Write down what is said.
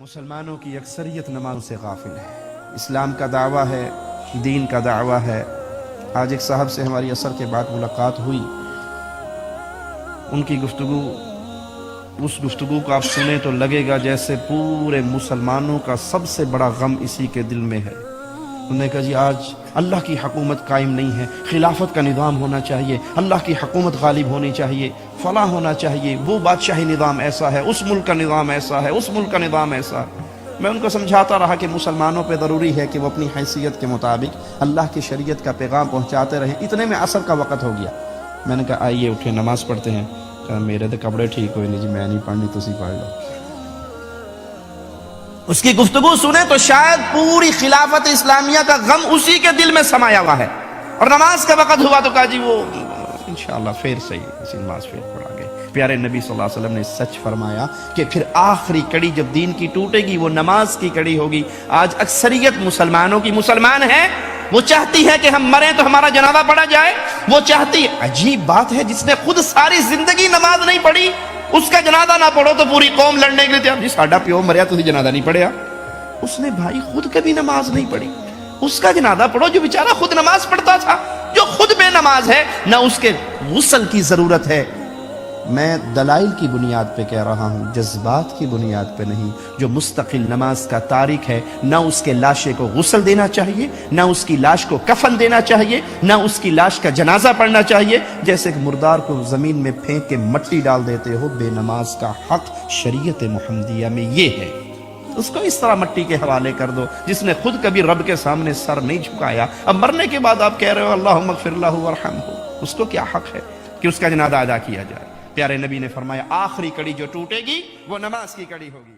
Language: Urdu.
مسلمانوں کی اکثریت نمازوں سے غافل ہے۔ اسلام کا دعویٰ ہے، دین کا دعویٰ ہے۔ آج ایک صاحب سے ہماری عصر کے بعد ملاقات ہوئی، ان کی گفتگو، اس گفتگو کو آپ سنیں تو لگے گا جیسے پورے مسلمانوں کا سب سے بڑا غم اسی کے دل میں ہے۔ انہوں نے کہا جی آج اللہ کی حکومت قائم نہیں ہے، خلافت کا نظام ہونا چاہیے، اللہ کی حکومت غالب ہونی چاہیے، فلاں ہونا چاہیے، وہ بادشاہی نظام ایسا ہے، اس ملک کا نظام ایسا ہے، اس ملک کا نظام ایسا ہے۔ میں ان کو سمجھاتا رہا کہ مسلمانوں پہ ضروری ہے کہ وہ اپنی حیثیت کے مطابق اللہ کی شریعت کا پیغام پہنچاتے رہیں۔ اتنے میں عصر کا وقت ہو گیا۔ میں نے کہا آئیے اٹھے نماز پڑھتے ہیں۔ کہا میرے تو کپڑے ٹھیک ہوئے نہیں جی، میں نہیں پڑھنی، تسی پڑھ لو۔ اس کی گفتگو سنیں تو شاید پوری خلافت اسلامیہ کا غم اسی کے دل میں سمایا ہوا ہے۔ اور نماز کا وقت ہوا تو کہا جی وہ انشاءاللہ پھر صحیح، اسی نماز پھر پڑھا گئے۔ پیارے نبی صلی اللہ علیہ وسلم نے سچ فرمایا کہ پھر آخری کڑی جب دین کی ٹوٹے گی وہ نماز کی کڑی ہوگی۔ آج اکثریت مسلمانوں کی مسلمان ہے، وہ چاہتی ہے کہ ہم مریں تو ہمارا جنازہ پڑھا جائے، وہ چاہتی، عجیب بات ہے، جس نے خود ساری زندگی نماز نہیں پڑھی اس کا جنازہ نہ پڑھو تو پوری قوم لڑنے کے لیے تیار۔ جی ساڈا پیو مریا تسی جنازہ نہیں پڑھیا؟ اس نے بھائی خود کبھی نماز نہیں پڑھی، اس کا جنازہ پڑھو جو بیچارہ خود نماز پڑھتا تھا، جو خود بے نماز ہے، نہ اس کے غسل کی ضرورت ہے۔ میں دلائل کی بنیاد پہ کہہ رہا ہوں، جذبات کی بنیاد پہ نہیں۔ جو مستقل نماز کا تارک ہے، نہ اس کے لاشے کو غسل دینا چاہیے، نہ اس کی لاش کو کفن دینا چاہیے، نہ اس کی لاش کا جنازہ پڑھنا چاہیے۔ جیسے کہ مردار کو زمین میں پھینک کے مٹی ڈال دیتے ہو، بے نماز کا حق شریعت محمدیہ میں یہ ہے، اس کو اس طرح مٹی کے حوالے کر دو جس نے خود کبھی رب کے سامنے سر نہیں جھکایا۔ اب مرنے کے بعد آپ کہہ رہے ہو اللہم اغفر لہ ورحمہ، اس کو کیا حق ہے کہ اس کا جنازہ ادا کیا جائے؟ پیارے نبی نے فرمایا آخری کڑی جو ٹوٹے گی وہ نماز کی کڑی ہوگی۔